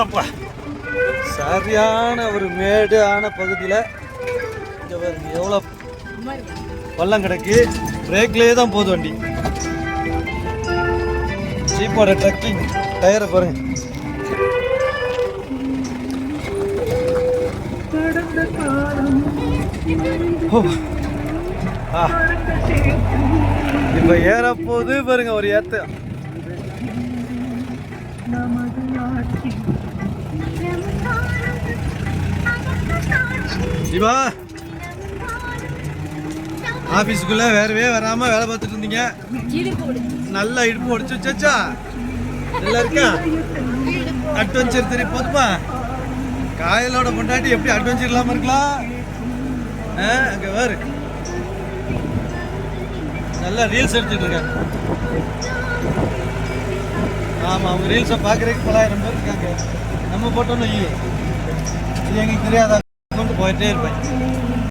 அப்பா சரியான ஒரு மேடான பகுதியில் எவ்வளோ பள்ளம் கிடக்கு. பிரேக்லேயே தான் போகுது வண்டி. ஜீப்போட ட்ரக்கிங் டயரை பாருங்க. இப்ப ஏற போது பாருங்க ஒரு ஏத்த. சிவா ஆபீஸ்க்குள்ள வேறவே வராம வேலை பார்த்துட்டு இருந்தீங்க. நல்லா இடுப்பு ஒடிச்சு வச்சாச்சா? நல்லா இருக்கா? அட்வென்ச்சர் தெரிய போதுமா? காயலோட பொண்டாட்டி எப்படி அட்வென்ச்சர் இல்லாம இருக்கலாம்? அங்க வேறு நல்லா ரீல்ஸ் எடுத்துட்டு இருக்காங்க. ஆமா, அவங்க ரீல்ஸை பார்க்கறதுக்கு 9,000 பேர் இருக்காங்க. நம்ம போட்டோன்னு இது எங்களுக்கு தெரியாத கொண்டு போயிட்டே இருப்பேன்.